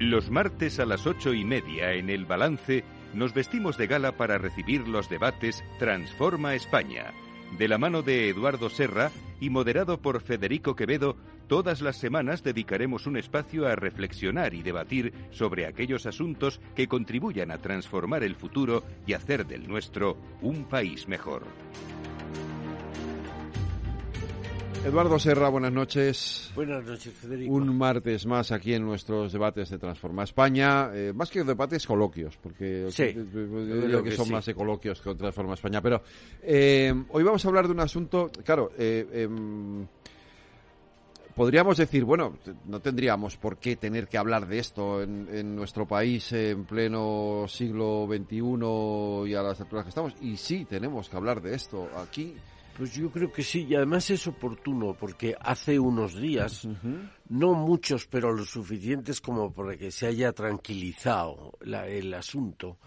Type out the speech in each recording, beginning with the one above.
Los martes a las 8:30 en El Balance nos vestimos de gala para recibir los debates Transforma España. De la mano de Eduardo Serra y moderado por Federico Quevedo, todas las semanas dedicaremos un espacio a reflexionar y debatir sobre aquellos asuntos que contribuyan a transformar el futuro y hacer del nuestro un país mejor. Eduardo Serra, buenas noches. Buenas noches, Federico. Un martes más aquí en nuestros debates de Transforma España. Más que debates, coloquios, porque sí, yo que son más de coloquios que Transforma España. Pero hoy vamos a hablar de un asunto, claro, podríamos decir, bueno, no tendríamos por qué tener que hablar de esto en nuestro país en pleno siglo XXI y a las alturas que estamos. Y sí, tenemos que hablar de esto aquí. Pues yo creo que sí, y además es oportuno, porque hace unos días, no muchos, pero lo suficientes como para que se haya tranquilizado el asunto,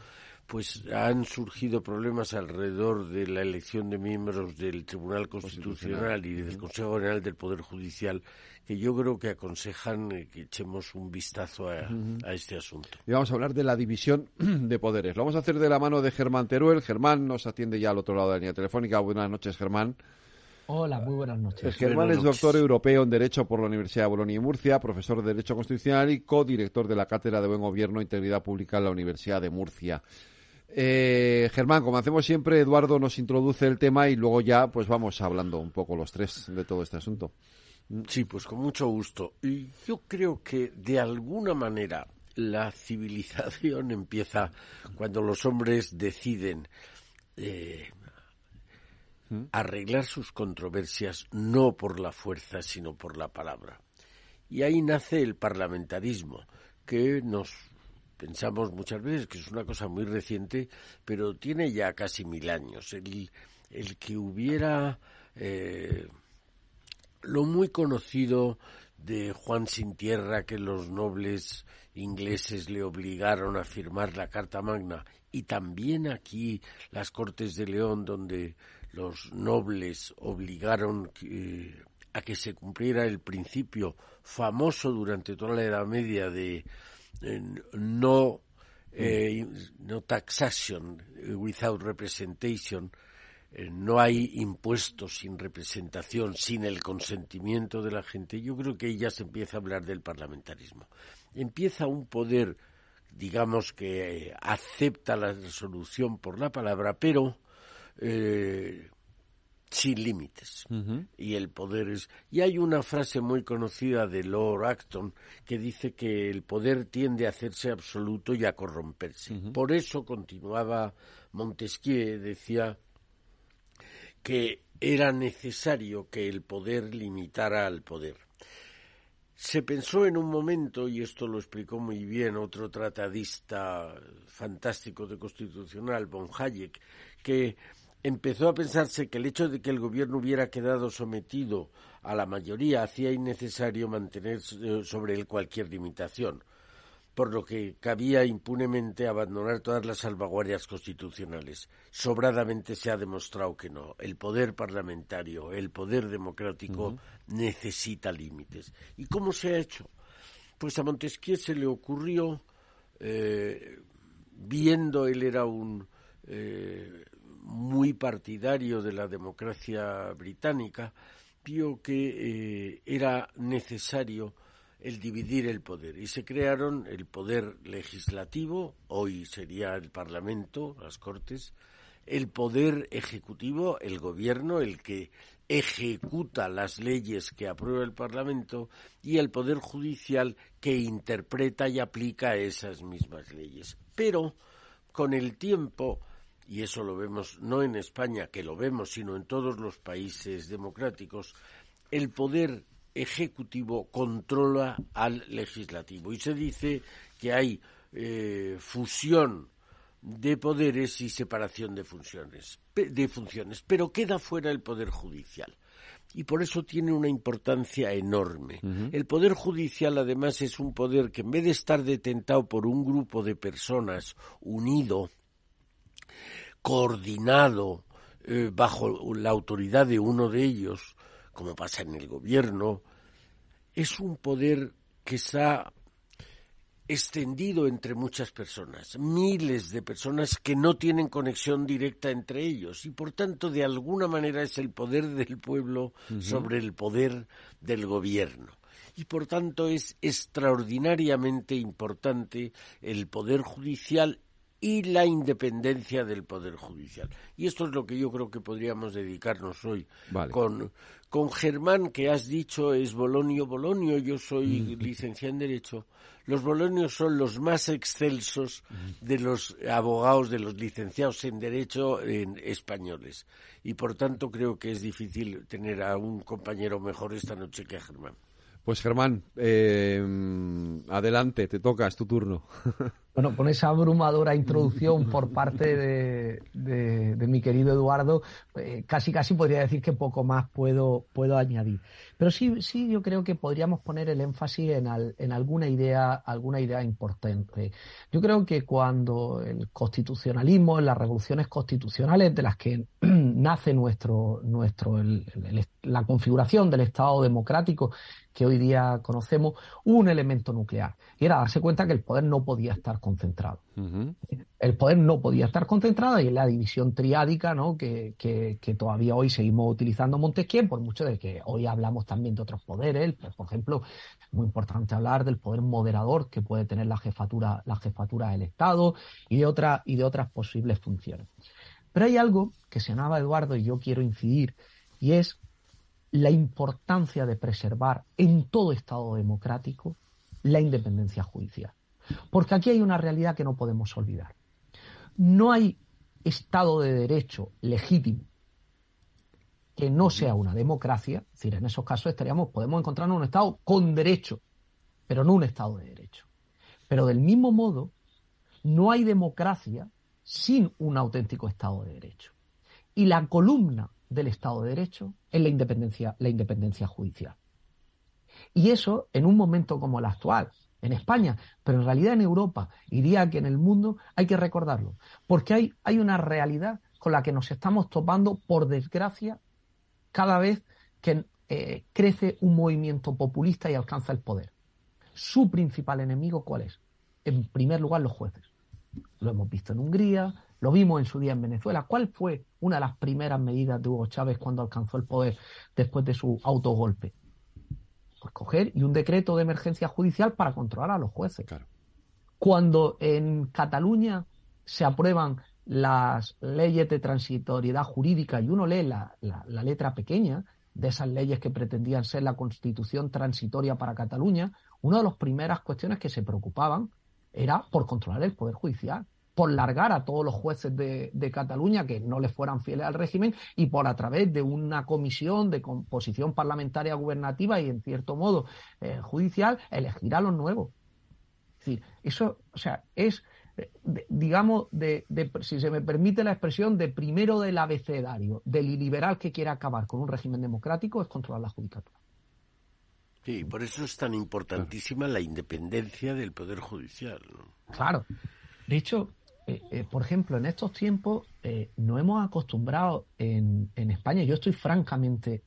pues han surgido problemas alrededor de la elección de miembros del Tribunal Constitucional y del Consejo General del Poder Judicial, que yo creo que aconsejan que echemos un vistazo a este asunto. Y vamos a hablar de la división de poderes. Lo vamos a hacer de la mano de Germán Teruel. Germán nos atiende ya al otro lado de la línea telefónica. Buenas noches, Germán. Hola, muy buenas noches. Germán es doctor europeo en Derecho por la Universidad de Bolonia y Murcia, profesor de Derecho Constitucional y codirector de la Cátedra de Buen Gobierno e Integridad Pública en la Universidad de Murcia. Germán, como hacemos siempre, Eduardo nos introduce el tema y luego ya pues vamos hablando un poco los tres de todo este asunto. Sí, pues con mucho gusto. Y yo creo que de alguna manera la civilización empieza cuando los hombres deciden arreglar sus controversias no por la fuerza, sino por la palabra. Y ahí nace el parlamentarismo, que nos pensamos muchas veces que es una cosa muy reciente, pero tiene ya casi 1000 años. El que hubiera lo muy conocido de Juan Sin Tierra, que los nobles ingleses le obligaron a firmar la Carta Magna, y también aquí las Cortes de León, donde los nobles obligaron a que se cumpliera el principio famoso durante toda la Edad Media de no taxation without representation. No hay impuestos sin representación, sin el consentimiento de la gente. Yo creo que ya se empieza a hablar del parlamentarismo. Empieza un poder, digamos, que acepta la resolución por la palabra, pero sin límites. Y el poder es... Y hay una frase muy conocida de Lord Acton que dice que el poder tiende a hacerse absoluto y a corromperse. Por eso, continuaba Montesquieu, decía que era necesario que el poder limitara al poder. Se pensó en un momento, y esto lo explicó muy bien otro tratadista fantástico de constitucional, von Hayek, que empezó a pensarse que el hecho de que el gobierno hubiera quedado sometido a la mayoría hacía innecesario mantener sobre él cualquier limitación, por lo que cabía impunemente abandonar todas las salvaguardias constitucionales. Sobradamente se ha demostrado que no. El poder parlamentario, el poder democrático necesita límites. ¿Y cómo se ha hecho? Pues a Montesquieu se le ocurrió, viendo, él era un muy partidario de la democracia británica, vio que era necesario el dividir el poder, y se crearon el poder legislativo, hoy sería el Parlamento, las Cortes, el poder ejecutivo, el gobierno, el que ejecuta las leyes que aprueba el Parlamento, y el poder judicial que interpreta y aplica esas mismas leyes. Pero con el tiempo, y eso lo vemos no en España, que lo vemos, sino en todos los países democráticos, el poder ejecutivo controla al legislativo, y se dice que hay fusión de poderes y separación de funciones, pero queda fuera el poder judicial, y por eso tiene una importancia enorme. El poder judicial, además, es un poder que, en vez de estar detentado por un grupo de personas unido, coordinado, bajo la autoridad de uno de ellos, como pasa en el gobierno, es un poder que está extendido entre muchas personas, miles de personas que no tienen conexión directa entre ellos y por tanto de alguna manera es el poder del pueblo sobre el poder del gobierno. Y por tanto es extraordinariamente importante el poder judicial y la independencia del poder judicial. Y esto es lo que yo creo que podríamos dedicarnos hoy. Vale. Con Germán, que has dicho es Bolonio, yo soy licenciado en Derecho. Los bolonios son los más excelsos de los abogados, de los licenciados en Derecho españoles. Y por tanto creo que es difícil tener a un compañero mejor esta noche que a Germán. Pues Germán, adelante, te toca, es tu turno. Bueno, con esa abrumadora introducción por parte de mi querido Eduardo, casi podría decir que poco más puedo añadir. Pero sí, yo creo que podríamos poner el énfasis en alguna idea importante. Yo creo que cuando el constitucionalismo, en las revoluciones constitucionales de las que nace la configuración del Estado democrático que hoy día conocemos, un elemento nuclear, y era darse cuenta que el poder no podía estar concentrado. El poder no podía estar concentrado y es la división triádica, ¿no?, que todavía hoy seguimos utilizando Montesquieu, por mucho de que hoy hablamos también de otros poderes. Por ejemplo, es muy importante hablar del poder moderador que puede tener la jefatura del Estado y de otras posibles funciones. Pero hay algo que señalaba Eduardo y yo quiero incidir, y es la importancia de preservar en todo Estado democrático la independencia judicial. Porque aquí hay una realidad que no podemos olvidar. No hay Estado de Derecho legítimo que no sea una democracia. Es decir, en esos casos podemos encontrarnos en un Estado con derecho, pero no un Estado de Derecho. Pero del mismo modo, no hay democracia sin un auténtico Estado de Derecho. Y la columna del Estado de Derecho es la independencia judicial. Y eso, en un momento como el actual, en España, pero en realidad en Europa, y diría que en el mundo, hay que recordarlo. Porque hay una realidad con la que nos estamos topando, por desgracia, cada vez que crece un movimiento populista y alcanza el poder. Su principal enemigo, ¿cuál es? En primer lugar, los jueces. Lo hemos visto en Hungría, lo vimos en su día en Venezuela. ¿Cuál fue una de las primeras medidas de Hugo Chávez cuando alcanzó el poder después de su autogolpe? Pues coger un decreto de emergencia judicial para controlar a los jueces. Claro. Cuando en Cataluña se aprueban las leyes de transitoriedad jurídica y uno lee la letra pequeña de esas leyes que pretendían ser la constitución transitoria para Cataluña, una de las primeras cuestiones que se preocupaban era por controlar el poder judicial, por largar a todos los jueces de Cataluña que no les fueran fieles al régimen y por, a través de una comisión de composición parlamentaria gubernativa y en cierto modo judicial, elegir a los nuevos. Es decir, eso, o sea, es, digamos, si se me permite la expresión, de primero del abecedario del liberal que quiere acabar con un régimen democrático, es controlar la judicatura. Sí, por eso es tan importantísima la independencia del Poder Judicial, ¿no? Claro. De hecho, por ejemplo, en estos tiempos nos hemos acostumbrado en España, yo estoy francamente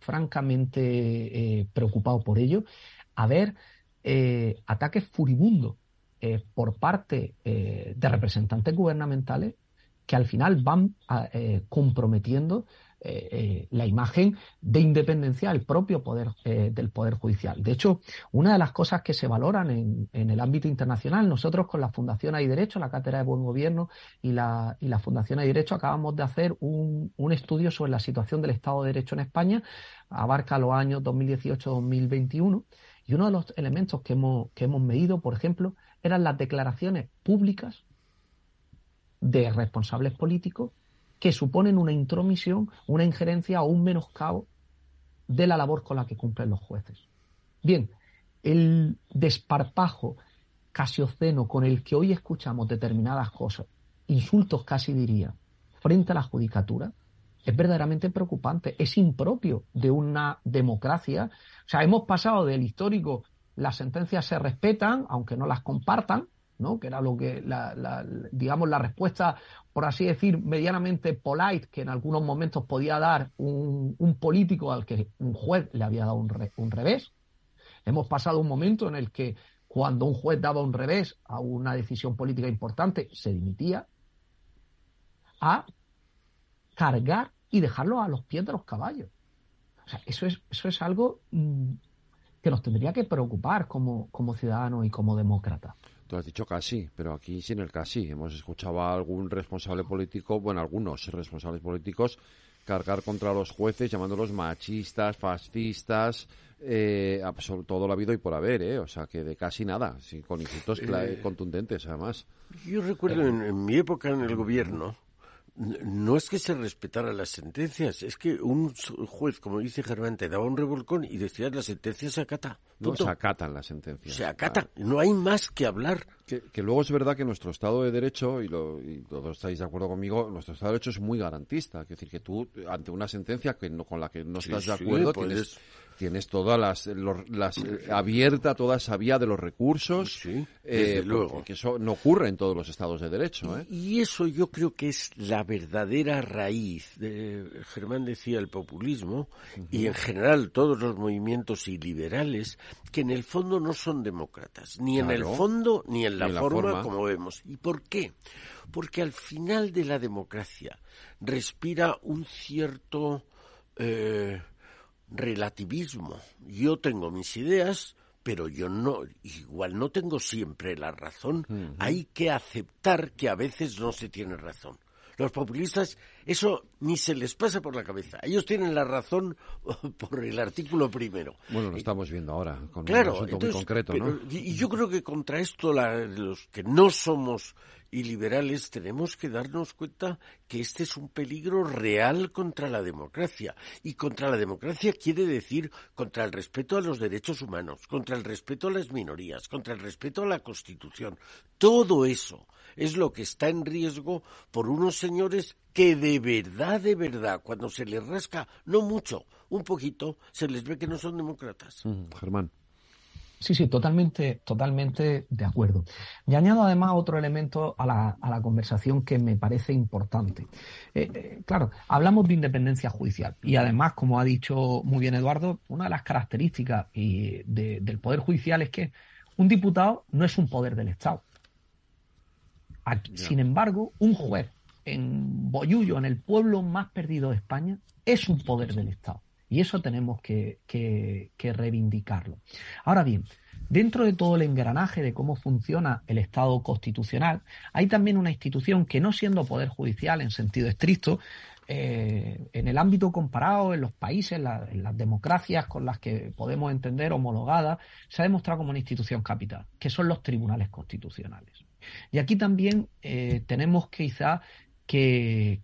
preocupado por ello, a ver ataques furibundos por parte de representantes gubernamentales que al final van comprometiendo la imagen de independencia del propio poder del Poder Judicial. De hecho, una de las cosas que se valoran en el ámbito internacional, nosotros con la Fundación Hay Derecho, la Cátedra de Buen Gobierno y la Fundación Hay Derecho, acabamos de hacer un estudio sobre la situación del Estado de Derecho en España, abarca los años 2018-2021, y uno de los elementos que hemos medido, por ejemplo, eran las declaraciones públicas de responsables políticos que suponen una intromisión, una injerencia o un menoscabo de la labor con la que cumplen los jueces. Bien, el desparpajo casi obsceno con el que hoy escuchamos determinadas cosas, insultos casi diría, frente a la judicatura, es verdaderamente preocupante, es impropio de una democracia. O sea, hemos pasado del histórico, las sentencias se respetan, aunque no las compartan, ¿no?, que era lo que digamos la respuesta, por así decir, medianamente polite que en algunos momentos podía dar un político al que un juez le había dado un revés. Hemos pasado un momento en el que cuando un juez daba un revés a una decisión política importante, se dimitía, a cargar y dejarlo a los pies de los caballos. O sea, eso es algo que nos tendría que preocupar como ciudadanos y como demócratas. Tú has dicho casi, pero aquí sin el casi. Hemos escuchado a algún responsable político, bueno, algunos responsables políticos, cargar contra los jueces, llamándolos machistas, fascistas, todo lo habido y por haber, o sea, que de casi nada, sí, con insultos contundentes, además. Yo recuerdo en mi época en el gobierno, no es que se respetaran las sentencias, es que un juez, como dice Germán, te daba un revolcón y decía la sentencia se acata. No, se acatan las sentencias. Se acata, no hay más que hablar. Que luego es verdad que nuestro Estado de Derecho, y todos estáis de acuerdo conmigo, nuestro Estado de Derecho es muy garantista. Es decir, que tú, ante una sentencia con la que no estás de acuerdo, tienes todas las abierta toda esa vía de los recursos. Sí, desde luego. Que eso no ocurre en todos los Estados de Derecho. Y eso yo creo que es la verdadera raíz. Germán decía el populismo, y en general todos los movimientos iliberales, que en el fondo no son demócratas, ni en el fondo ni en la forma, como vemos. ¿Y por qué? Porque al final de la democracia respira un cierto relativismo. Yo tengo mis ideas, pero igual no tengo siempre la razón. Hay que aceptar que a veces no se tiene razón. Los populistas, eso ni se les pasa por la cabeza. Ellos tienen la razón por el artículo primero. Bueno, lo estamos viendo ahora, con un asunto muy concreto, ¿no? Y yo creo que contra esto, los que no somos iliberales, tenemos que darnos cuenta que este es un peligro real contra la democracia. Y contra la democracia quiere decir contra el respeto a los derechos humanos, contra el respeto a las minorías, contra el respeto a la Constitución. Todo eso es lo que está en riesgo por unos señores que de verdad, cuando se les rasca, no mucho, un poquito, se les ve que no son demócratas. Germán. Sí, totalmente de acuerdo. Y añado además otro elemento a la conversación que me parece importante. Claro, hablamos de independencia judicial y además, como ha dicho muy bien Eduardo, una de las características del Poder Judicial es que un diputado no es un poder del Estado. Sin embargo, un juez en Bollullo, en el pueblo más perdido de España, es un poder del Estado. Y eso tenemos que reivindicarlo. Ahora bien, dentro de todo el engranaje de cómo funciona el Estado constitucional, hay también una institución que, no siendo poder judicial en sentido estricto, en el ámbito comparado, en los países, en las democracias con las que podemos entender homologadas, se ha demostrado como una institución capital, que son los tribunales constitucionales. Y aquí también tenemos quizá que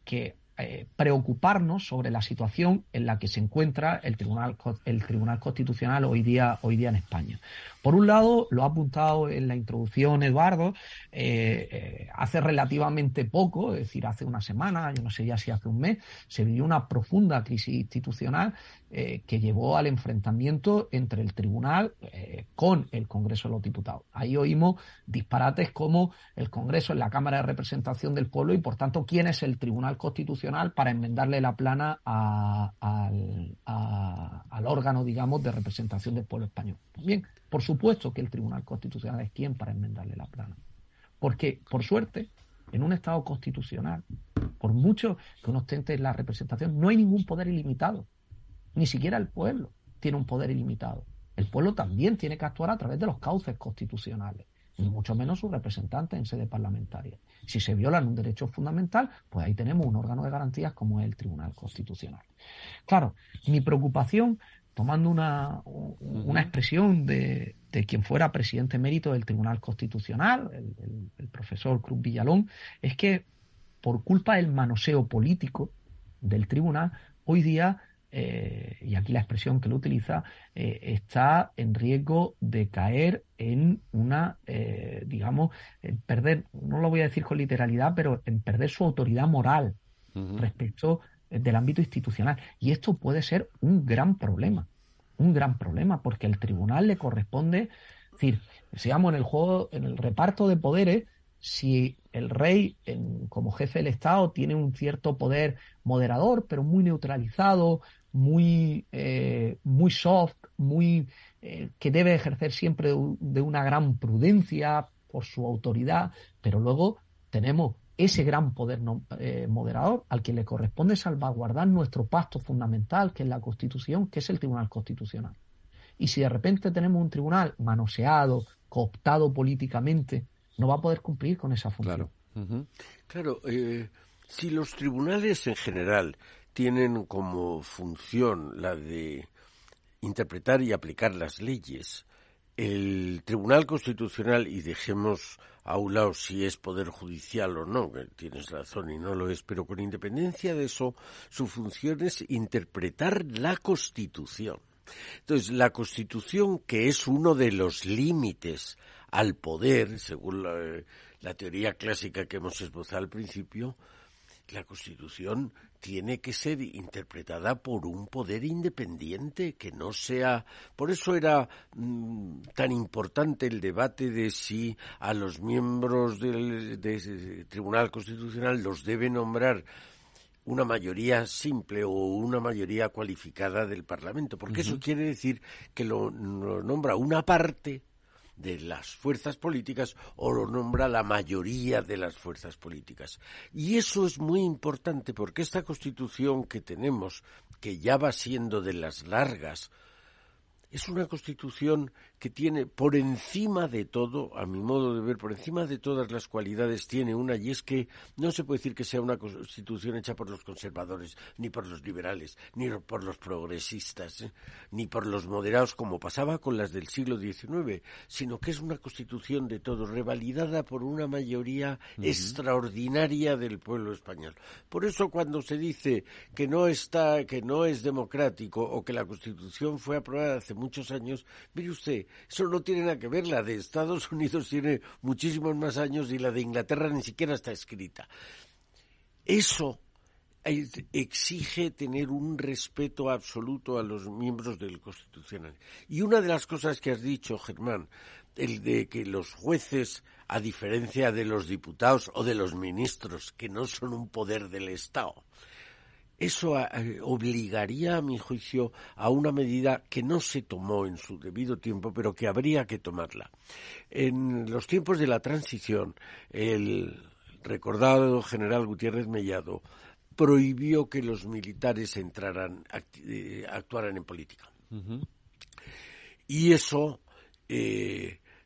preocuparnos sobre la situación en la que se encuentra el Tribunal Constitucional hoy día en España. Por un lado, lo ha apuntado en la introducción Eduardo, hace relativamente poco, es decir, hace una semana, yo no sé ya si hace un mes, se vivió una profunda crisis institucional que llevó al enfrentamiento entre el Tribunal con el Congreso de los Diputados. Ahí oímos disparates como el Congreso es la Cámara de Representación del Pueblo y, por tanto, ¿quién es el Tribunal Constitucional para enmendarle la plana al órgano, digamos, de representación del pueblo español? Pues bien, por supuesto que el Tribunal Constitucional es quien para enmendarle la plana. Porque, por suerte, en un Estado constitucional, por mucho que uno ostente la representación, no hay ningún poder ilimitado. Ni siquiera el pueblo tiene un poder ilimitado. El pueblo también tiene que actuar a través de los cauces constitucionales, ni mucho menos sus representantes en sede parlamentaria. Si se violan un derecho fundamental, pues ahí tenemos un órgano de garantías como es el Tribunal Constitucional. Claro, mi preocupación, tomando una expresión de quien fuera presidente emérito del Tribunal Constitucional, el profesor Cruz Villalón, es que por culpa del manoseo político del tribunal, hoy día, y aquí la expresión que lo utiliza, está en riesgo de caer en una, perder, no lo voy a decir con literalidad, pero en perder su autoridad moral respecto del ámbito institucional. Y esto puede ser un gran problema, porque al tribunal le corresponde, es decir, sigamos en el juego, en el reparto de poderes. Si el rey, como jefe del Estado, tiene un cierto poder moderador, pero muy neutralizado, muy soft, que debe ejercer siempre de una gran prudencia por su autoridad, pero luego tenemos ese gran poder moderador al que le corresponde salvaguardar nuestro pacto fundamental, que es la Constitución, que es el Tribunal Constitucional. Y si de repente tenemos un tribunal manoseado, cooptado políticamente, no va a poder cumplir con esa función. Claro. Claro, si los tribunales en general tienen como función la de interpretar y aplicar las leyes, el Tribunal Constitucional, y dejemos a un lado si es poder judicial o no, que tienes razón y no lo es, pero con independencia de eso, su función es interpretar la Constitución. Entonces, la Constitución, que es uno de los límites al poder, según la teoría clásica que hemos esbozado al principio, la Constitución tiene que ser interpretada por un poder independiente, que no sea... Por eso era tan importante el debate de si a los miembros del Tribunal Constitucional los debe nombrar una mayoría simple o una mayoría cualificada del Parlamento, porque eso quiere decir que lo nombra una parte de las fuerzas políticas o lo nombra la mayoría de las fuerzas políticas. Y eso es muy importante porque esta Constitución que tenemos, que ya va siendo de las largas, es una Constitución que tiene por encima de todo, a mi modo de ver, por encima de todas las cualidades, tiene una, y es que no se puede decir que sea una Constitución hecha por los conservadores, ni por los liberales, ni por los progresistas, ni por los moderados, como pasaba con las del siglo XIX, sino que es una Constitución de todos, revalidada por una mayoría extraordinaria del pueblo español. Por eso cuando se dice que no es democrático o que la Constitución fue aprobada hace muchos años, mire usted, eso no tiene nada que ver. La de Estados Unidos tiene muchísimos más años y la de Inglaterra ni siquiera está escrita. Eso exige tener un respeto absoluto a los miembros del Constitucional. Y una de las cosas que has dicho, Germán, el de que los jueces, a diferencia de los diputados o de los ministros, que no son un poder del Estado, eso obligaría, a mi juicio, a una medida que no se tomó en su debido tiempo, pero que habría que tomarla. En los tiempos de la transición, el recordado general Gutiérrez Mellado prohibió que los militares actuaran en política. Y eso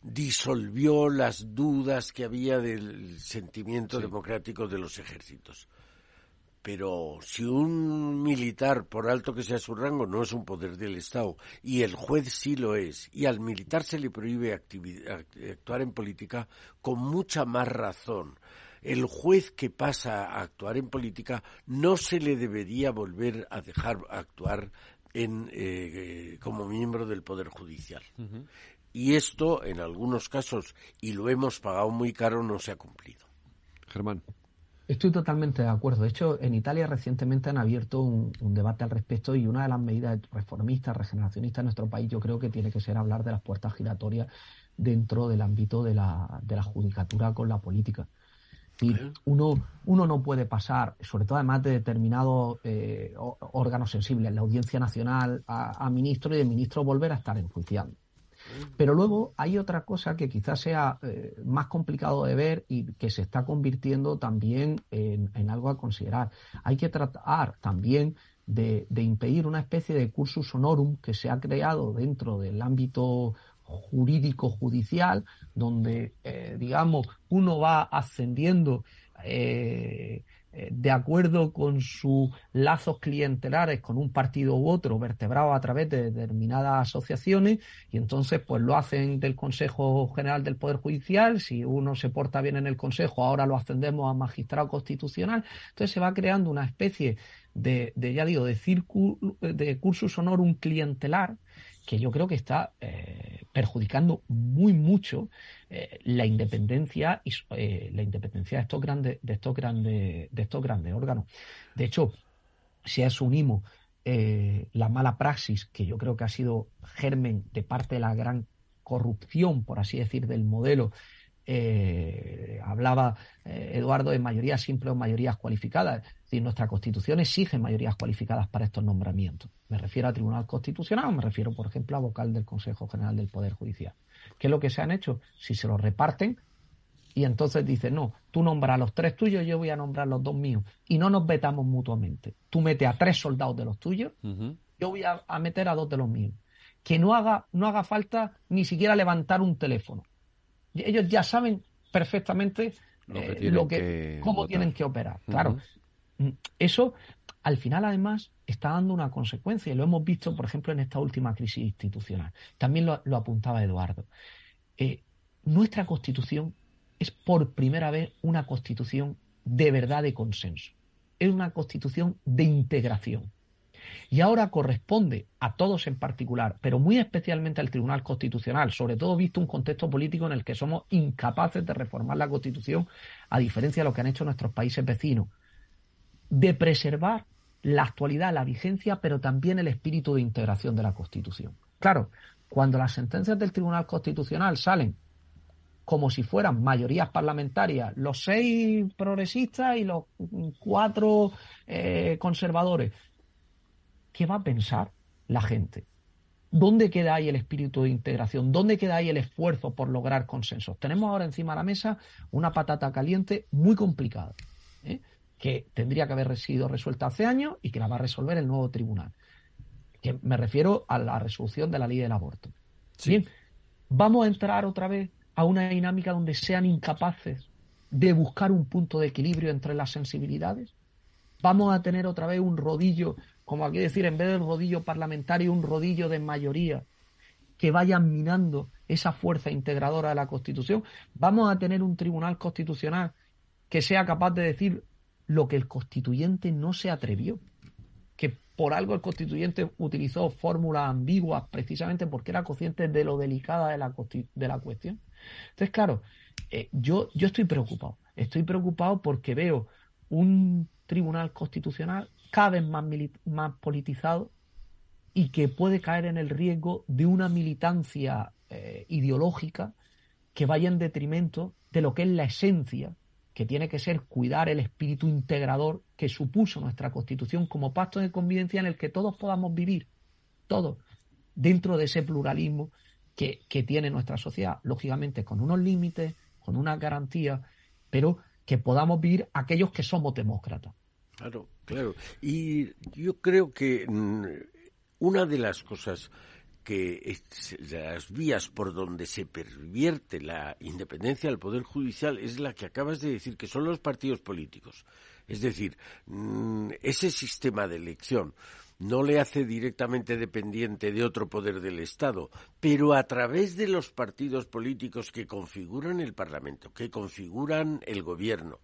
disolvió las dudas que había del sentimiento democrático de los ejércitos. Pero si un militar, por alto que sea su rango, no es un poder del Estado, y el juez sí lo es, y al militar se le prohíbe actuar en política, con mucha más razón, el juez que pasa a actuar en política no se le debería volver a dejar actuar como miembro del Poder Judicial. Y esto, en algunos casos, y lo hemos pagado muy caro, no se ha cumplido. Germán. Estoy totalmente de acuerdo. De hecho, en Italia recientemente han abierto un debate al respecto y una de las medidas reformistas, regeneracionistas en nuestro país, yo creo que tiene que ser hablar de las puertas giratorias dentro del ámbito de la judicatura con la política. Y uno no puede pasar, sobre todo además de determinados órganos sensibles, la Audiencia Nacional a ministro y de ministro volver a estar enjuiciando. Pero luego hay otra cosa que quizás sea más complicado de ver y que se está convirtiendo también en algo a considerar. Hay que tratar también de impedir una especie de cursus honorum que se ha creado dentro del ámbito jurídico judicial, donde, digamos, uno va ascendiendo de acuerdo con sus lazos clientelares con un partido u otro, vertebrado a través de determinadas asociaciones, y entonces pues lo hacen del Consejo General del Poder Judicial. Si uno se porta bien en el Consejo, ahora lo ascendemos a magistrado constitucional. Entonces se va creando una especie de ya digo, de cursus honorum clientelar, que yo creo que está perjudicando muy mucho la independencia y la independencia de estos grandes órganos. De hecho, si a eso unimos la mala praxis, que yo creo que ha sido germen de parte de la gran corrupción, por así decir, del modelo hablaba Eduardo de mayorías simples o mayorías cualificadas. Es decir, nuestra Constitución exige mayorías cualificadas para estos nombramientos. Me refiero a Tribunal Constitucional o me refiero, por ejemplo, a vocal del Consejo General del Poder Judicial. ¿Qué es lo que se han hecho? Si se los reparten y entonces dicen, no, tú nombras a los 3 tuyos, yo voy a nombrar los 2 míos y no nos vetamos mutuamente. Tú metes a 3 soldados de los tuyos, yo voy a meter a 2 de los míos. Que no haga falta ni siquiera levantar un teléfono. Ellos ya saben perfectamente cómo tienen que operar. Claro, eso al final además está dando una consecuencia y lo hemos visto, por ejemplo, en esta última crisis institucional. También lo apuntaba Eduardo. Nuestra Constitución es por primera vez una Constitución de verdad de consenso. Es una Constitución de integración. Y ahora corresponde a todos en particular, pero muy especialmente al Tribunal Constitucional, sobre todo visto un contexto político en el que somos incapaces de reformar la Constitución, a diferencia de lo que han hecho nuestros países vecinos, de preservar la actualidad, la vigencia, pero también el espíritu de integración de la Constitución. Claro, cuando las sentencias del Tribunal Constitucional salen como si fueran mayorías parlamentarias, los 6 progresistas y los 4 conservadores, ¿qué va a pensar la gente? ¿Dónde queda ahí el espíritu de integración? ¿Dónde queda ahí el esfuerzo por lograr consensos? Tenemos ahora encima de la mesa una patata caliente muy complicada, que tendría que haber sido resuelta hace años y que la va a resolver el nuevo tribunal. Que me refiero a la resolución de la ley del aborto. Sí. Bien, ¿vamos a entrar otra vez a una dinámica donde sean incapaces de buscar un punto de equilibrio entre las sensibilidades? ¿Vamos a tener otra vez un rodillo, como aquí decir, en vez del rodillo parlamentario, un rodillo de mayoría que vayan minando esa fuerza integradora de la Constitución? ¿Vamos a tener un Tribunal Constitucional que sea capaz de decir lo que el constituyente no se atrevió? Que por algo el constituyente utilizó fórmulas ambiguas precisamente porque era consciente de lo delicada de la cuestión. Entonces, claro, yo estoy preocupado. Estoy preocupado porque veo un Tribunal Constitucional cada vez más politizado y que puede caer en el riesgo de una militancia ideológica que vaya en detrimento de lo que es la esencia, que tiene que ser cuidar el espíritu integrador que supuso nuestra Constitución como pacto de convivencia en el que todos podamos vivir, todos, dentro de ese pluralismo que tiene nuestra sociedad, lógicamente con unos límites, con unas garantías, pero que podamos vivir aquellos que somos demócratas. Claro, claro. Y yo creo que una de las cosas las vías por donde se pervierte la independencia del Poder Judicial es la que acabas de decir, que son los partidos políticos. Es decir, ese sistema de elección no le hace directamente dependiente de otro poder del Estado, pero a través de los partidos políticos que configuran el Parlamento, que configuran el Gobierno,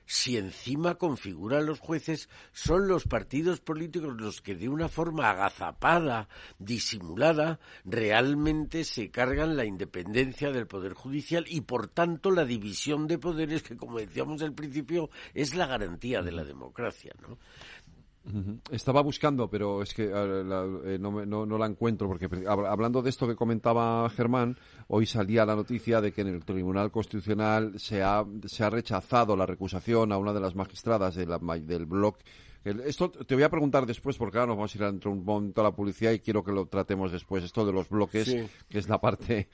si encima configuran los jueces, son los partidos políticos los que de una forma agazapada, disimulada, realmente se cargan la independencia del Poder Judicial y, por tanto, la división de poderes que, como decíamos al principio, es la garantía de la democracia, ¿no? Estaba buscando, pero es que no la encuentro, porque hablando de esto que comentaba Germán, hoy salía la noticia de que en el Tribunal Constitucional se ha rechazado la recusación a una de las magistradas del bloque. Esto te voy a preguntar después, porque ahora nos vamos a ir dentro un momento a la publicidad y quiero que lo tratemos después. Esto de los bloques, sí, que es la parte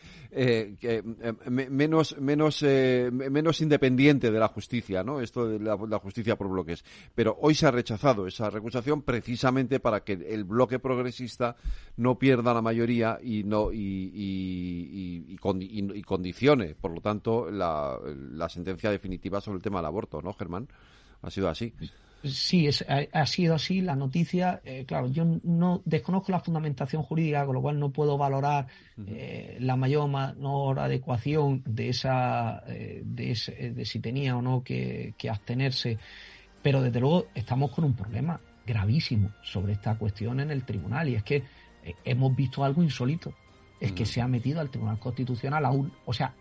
menos independiente de la justicia, ¿no? Esto de la justicia por bloques. Pero hoy se ha rechazado esa recusación precisamente para que el bloque progresista no pierda la mayoría y condicione, por lo tanto, la sentencia definitiva sobre el tema del aborto, ¿no, Germán? Ha sido así. Sí, ha sido así la noticia. Claro, yo no desconozco la fundamentación jurídica, con lo cual no puedo valorar la mayor o menor adecuación de si tenía o no que abstenerse. Pero desde luego estamos con un problema gravísimo sobre esta cuestión en el tribunal, y es que hemos visto algo insólito. Es que se ha metido al Tribunal Constitucional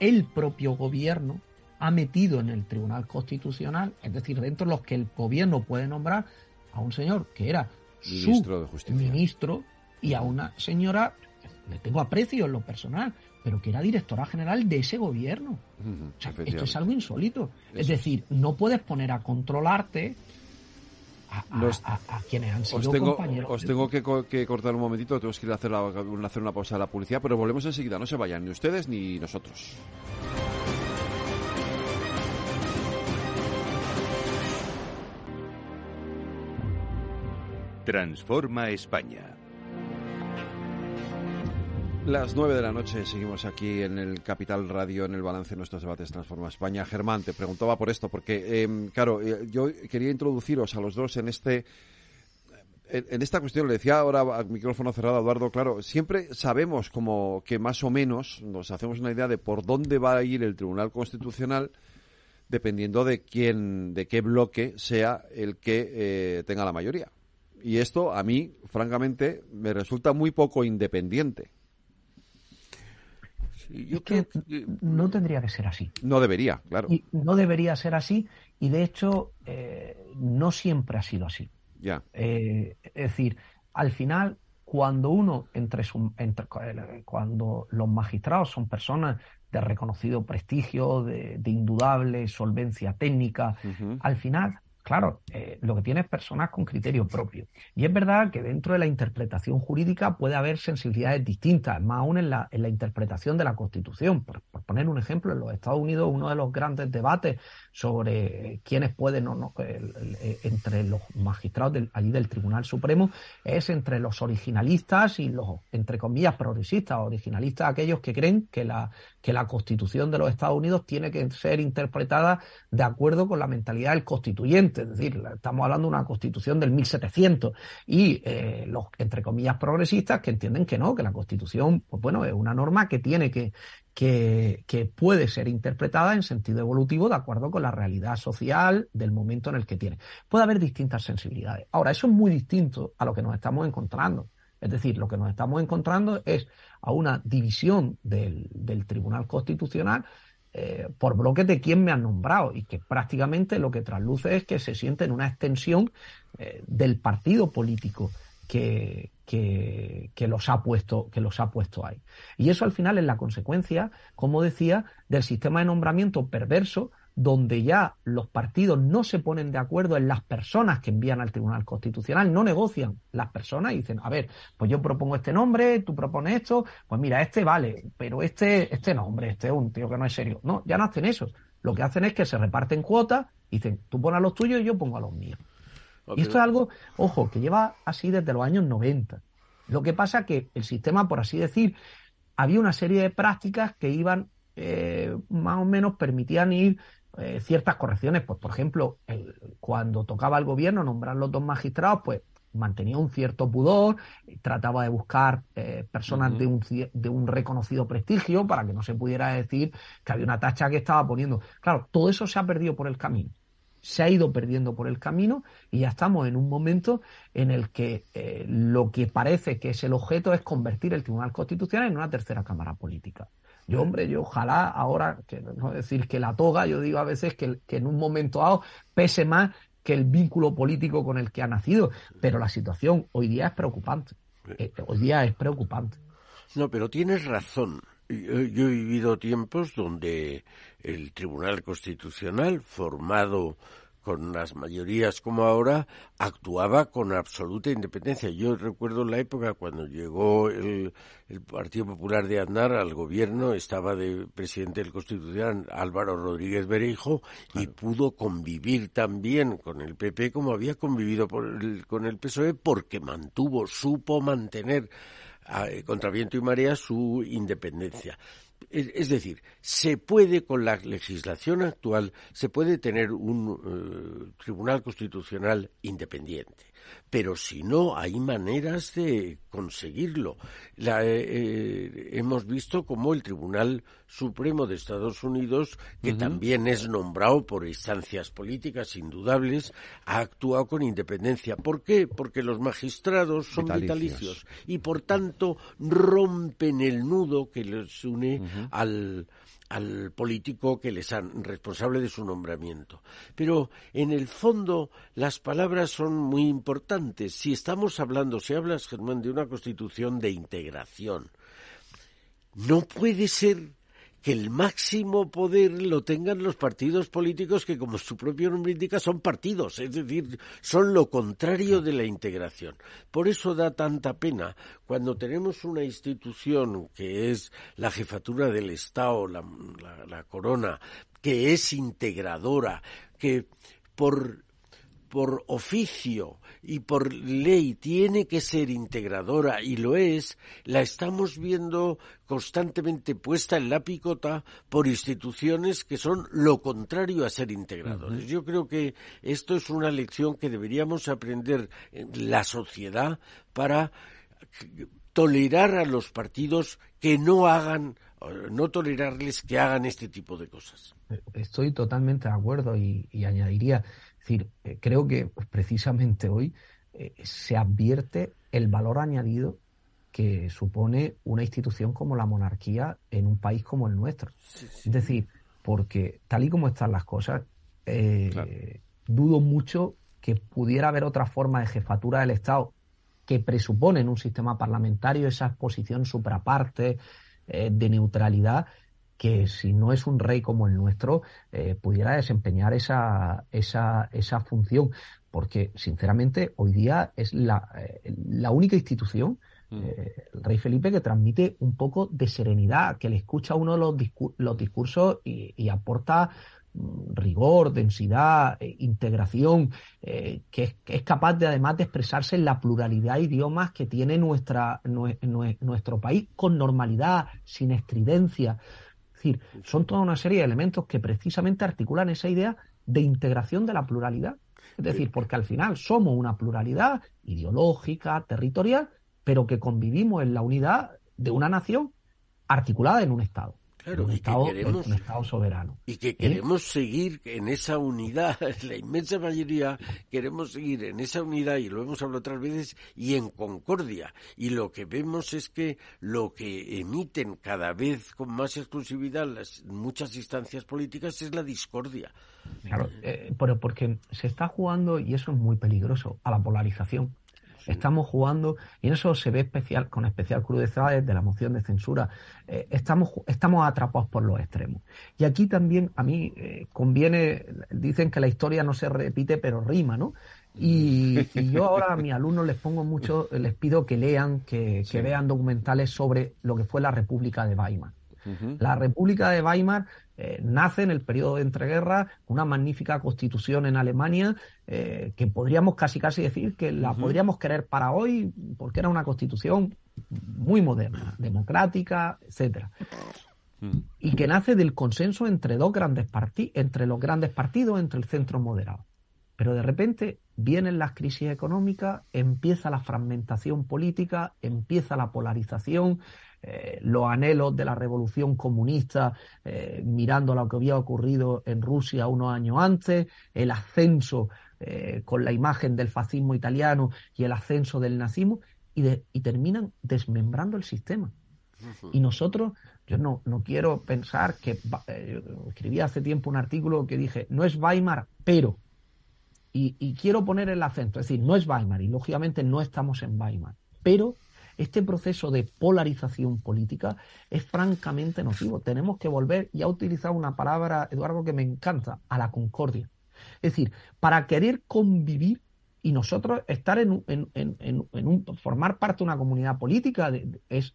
el propio gobierno ha metido en el Tribunal Constitucional, es decir, dentro de los que el gobierno puede nombrar, a un señor que era ministro de Justicia, ministro, y a una señora le tengo aprecio en lo personal, pero que era directora general de ese gobierno. O sea, esto es algo insólito. Es decir, no puedes poner a controlarte a quienes han sido compañeros. Os tengo que cortar un momentito, tenemos que ir a hacer una pausa a la publicidad, pero volvemos enseguida, no se vayan ni ustedes ni nosotros. Transforma España. Las 9 de la noche seguimos aquí en el Capital Radio, en el balance de nuestros debates Transforma España. Germán, te preguntaba por esto, porque, yo quería introduciros a los dos en esta cuestión. Le decía ahora a micrófono cerrado a Eduardo, claro, siempre sabemos como que más o menos nos hacemos una idea de por dónde va a ir el Tribunal Constitucional, dependiendo de qué bloque sea el que tenga la mayoría. Y esto, a mí, francamente, me resulta muy poco independiente. Yo creo que no tendría que ser así. No debería, claro. Y no debería ser así, y de hecho no siempre ha sido así. Ya. Es decir, al final, cuando cuando los magistrados son personas de reconocido prestigio, de indudable solvencia técnica, al final, claro, lo que tiene es personas con criterio propio. Y es verdad que dentro de la interpretación jurídica puede haber sensibilidades distintas, más aún en la interpretación de la Constitución. Por poner un ejemplo, en los Estados Unidos uno de los grandes debates sobre quiénes pueden o no, entre los magistrados allí del Tribunal Supremo, es entre los originalistas y los, entre comillas, progresistas. Originalistas, aquellos que creen que la Constitución de los Estados Unidos tiene que ser interpretada de acuerdo con la mentalidad del constituyente. Es decir, estamos hablando de una Constitución del 1700, y los, entre comillas, progresistas, que entienden que no, que la Constitución, pues bueno, es una norma que tiene que puede ser interpretada en sentido evolutivo de acuerdo con la realidad social del momento en el que tiene. Puede haber distintas sensibilidades. Ahora, eso es muy distinto a lo que nos estamos encontrando. Es decir, lo que nos estamos encontrando es a una división del Tribunal Constitucional por bloques de quién me han nombrado, y que prácticamente lo que trasluce es que se siente en una extensión del partido político que los ha puesto ahí. Y eso al final es la consecuencia, como decía, del sistema de nombramiento perverso, donde ya los partidos no se ponen de acuerdo en las personas que envían al Tribunal Constitucional, no negocian las personas y dicen, a ver, pues yo propongo este nombre, tú propones esto, pues mira, este vale, pero este nombre, este es un tío que no es serio. No, ya no hacen eso. Lo que hacen es que se reparten cuotas y dicen, tú pones a los tuyos y yo pongo a los míos. Okay. Y esto es algo, ojo, que lleva así desde los años 90. Lo que pasa es que el sistema, por así decir, había una serie de prácticas que iban, más o menos permitían ir ciertas correcciones. Pues, por ejemplo, cuando tocaba al gobierno nombrar los dos magistrados, pues mantenía un cierto pudor, trataba de buscar personas de un reconocido prestigio para que no se pudiera decir que había una tacha que estaba poniendo. Claro, todo eso se ha perdido por el camino. Se ha ido perdiendo por el camino, y ya estamos en un momento en el que lo que parece que es el objeto es convertir el Tribunal Constitucional en una tercera cámara política. Yo ojalá ahora, que no decir que la toga, yo digo a veces que en un momento dado pese más que el vínculo político con el que ha nacido, pero la situación hoy día es preocupante. No, pero tienes razón. Yo he vivido tiempos donde el Tribunal Constitucional, formado con las mayorías como ahora, actuaba con absoluta independencia. Yo recuerdo la época cuando llegó el Partido Popular de Aznar al gobierno, estaba de presidente del Constitucional Álvaro Rodríguez Bereijo, claro, y pudo convivir también con el PP como había convivido con el PSOE, porque supo mantener contra viento y marea su independencia. Es decir, se puede, con la legislación actual, se puede tener un Tribunal Constitucional independiente, pero si no, hay maneras de conseguirlo. Hemos visto cómo el Tribunal Supremo de Estados Unidos, que también es nombrado por instancias políticas indudables, ha actuado con independencia. ¿Por qué? Porque los magistrados son vitalicios y, por tanto, rompen el nudo que les une al al político que les han responsable de su nombramiento. Pero en el fondo las palabras son muy importantes. Si hablas, Germán, de una constitución de integración, no puede ser que el máximo poder lo tengan los partidos políticos que, como su propio nombre indica, son partidos, es decir, son lo contrario de la integración. Por eso da tanta pena cuando tenemos una institución que es la jefatura del Estado, la corona, que es integradora, que por oficio y por ley tiene que ser integradora, y lo es, la estamos viendo constantemente puesta en la picota por instituciones que son lo contrario a ser integradores. Yo creo que esto es una lección que deberíamos aprender en la sociedad para tolerar a los partidos que no tolerarles que hagan este tipo de cosas. Estoy totalmente de acuerdo y añadiría, es decir, creo que precisamente hoy se advierte el valor añadido que supone una institución como la monarquía en un país como el nuestro. Sí. Es decir, porque tal y como están las cosas, claro, dudo mucho que pudiera haber otra forma de jefatura del Estado que presupone en un sistema parlamentario esa posición supraparte de neutralidad, que si no es un rey como el nuestro, pudiera desempeñar esa función, porque sinceramente hoy día es la única institución, el rey Felipe, que transmite un poco de serenidad, que le escucha a uno los discursos y aporta rigor, densidad, integración, que es capaz de, además, de expresarse en la pluralidad de idiomas que tiene nuestro país, con normalidad, sin estridencia. Es decir, son toda una serie de elementos que precisamente articulan esa idea de integración de la pluralidad. Es decir, porque al final somos una pluralidad ideológica, territorial, pero que convivimos en la unidad de una nación articulada en un Estado. Claro, un Estado soberano. Y que queremos seguir en esa unidad, la inmensa mayoría queremos seguir en esa unidad, y lo hemos hablado otras veces, y en concordia. Y lo que vemos es que lo que emiten cada vez con más exclusividad muchas instancias políticas es la discordia. Claro, pero porque se está jugando, y eso es muy peligroso, a la polarización. Estamos jugando, y en eso se ve con especial crudeza desde la moción de censura, estamos atrapados por los extremos. Y aquí también a mí conviene, dicen que la historia no se repite pero rima, ¿no? Y yo ahora a mis alumnos les pido que lean, que vean documentales sobre lo que fue la República de Weimar. La República de Weimar nace en el periodo de entreguerras, una magnífica constitución en Alemania, que podríamos casi decir que la podríamos querer para hoy, porque era una constitución muy moderna, democrática, etcétera. Y que nace del consenso entre los grandes partidos, entre el centro moderado. Pero de repente vienen las crisis económicas, empieza la fragmentación política, empieza la polarización, los anhelos de la revolución comunista, mirando lo que había ocurrido en Rusia unos años antes, el ascenso con la imagen del fascismo italiano y el ascenso del nazismo, y terminan desmembrando el sistema. Y nosotros, yo no quiero pensar que, escribí hace tiempo un artículo que dije, no es Weimar, pero, y quiero poner el acento, es decir, no es Weimar, y lógicamente no estamos en Weimar, pero este proceso de polarización política es francamente nocivo. Tenemos que volver, y ha utilizado una palabra, Eduardo, que me encanta, a la concordia. Es decir, para querer convivir y nosotros estar formar parte de una comunidad política, es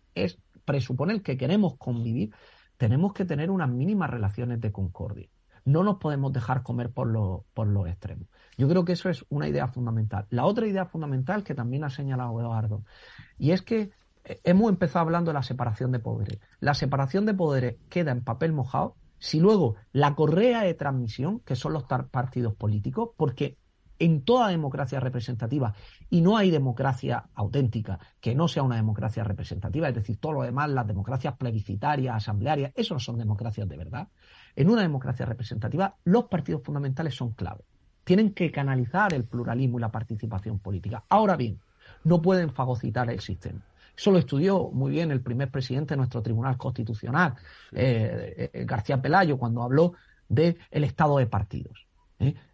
presuponer que queremos convivir, tenemos que tener unas mínimas relaciones de concordia. No nos podemos dejar comer por los extremos. Yo creo que eso es una idea fundamental. La otra idea fundamental que también ha señalado Eduardo, y es que hemos empezado hablando de la separación de poderes. La separación de poderes queda en papel mojado si luego la correa de transmisión, que son los partidos políticos, porque en toda democracia representativa, y no hay democracia auténtica que no sea una democracia representativa, es decir, todo lo demás, las democracias plebiscitarias, asamblearias, eso no son democracias de verdad. En una democracia representativa, los partidos fundamentales son clave. Tienen que canalizar el pluralismo y la participación política. Ahora bien, no pueden fagocitar el sistema. Eso lo estudió muy bien el primer presidente de nuestro Tribunal Constitucional, García Pelayo, cuando habló del estado de partidos.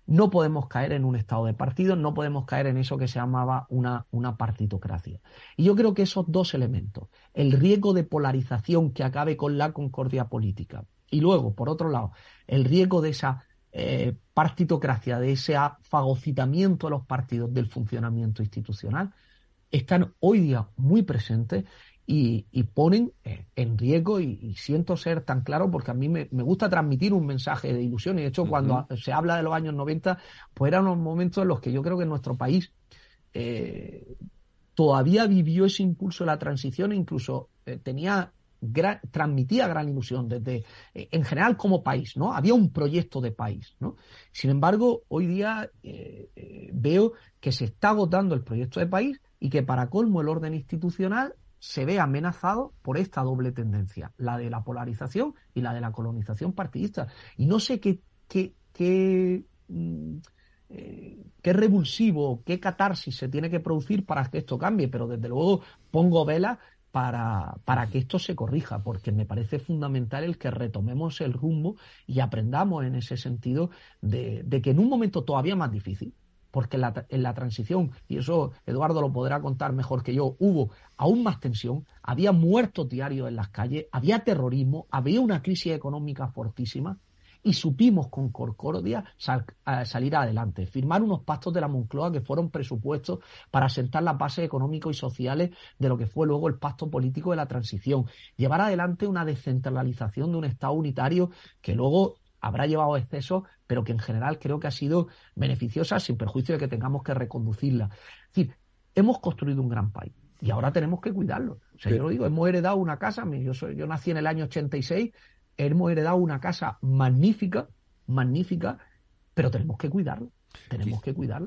No podemos caer en un estado de partidos, no podemos caer en eso que se llamaba una partitocracia. Y yo creo que esos dos elementos, el riesgo de polarización que acabe con la concordia política y luego, por otro lado, el riesgo de esa partitocracia, de ese fagocitamiento de los partidos del funcionamiento institucional, están hoy día muy presentes y ponen en riesgo, y siento ser tan claro porque a mí me gusta transmitir un mensaje de ilusión, y de hecho cuando se habla de los años 90, pues eran unos momentos en los que yo creo que nuestro país todavía vivió ese impulso de la transición e incluso transmitía gran ilusión desde en general como país, ¿no? Había un proyecto de país, ¿no? Sin embargo, hoy día veo que se está agotando el proyecto de país y que para colmo el orden institucional se ve amenazado por esta doble tendencia, la de la polarización y la de la colonización partidista. Y no sé qué revulsivo, qué catarsis se tiene que producir para que esto cambie, pero desde luego pongo vela para que esto se corrija, porque me parece fundamental el que retomemos el rumbo y aprendamos en ese sentido de que en un momento todavía más difícil, porque en la transición, y eso Eduardo lo podrá contar mejor que yo, hubo aún más tensión, había muertos diarios en las calles, había terrorismo, había una crisis económica fortísima, y supimos con concordia salir adelante, firmar unos pactos de la Moncloa que fueron presupuestos para sentar las bases económicas y sociales de lo que fue luego el pacto político de la transición, llevar adelante una descentralización de un Estado unitario que luego habrá llevado excesos, pero que en general creo que ha sido beneficiosa, sin perjuicio de que tengamos que reconducirla. Es decir, hemos construido un gran país y ahora tenemos que cuidarlo. O sea, yo lo digo, hemos heredado una casa, yo nací en el año 86, hemos heredado una casa magnífica, pero tenemos que cuidarla.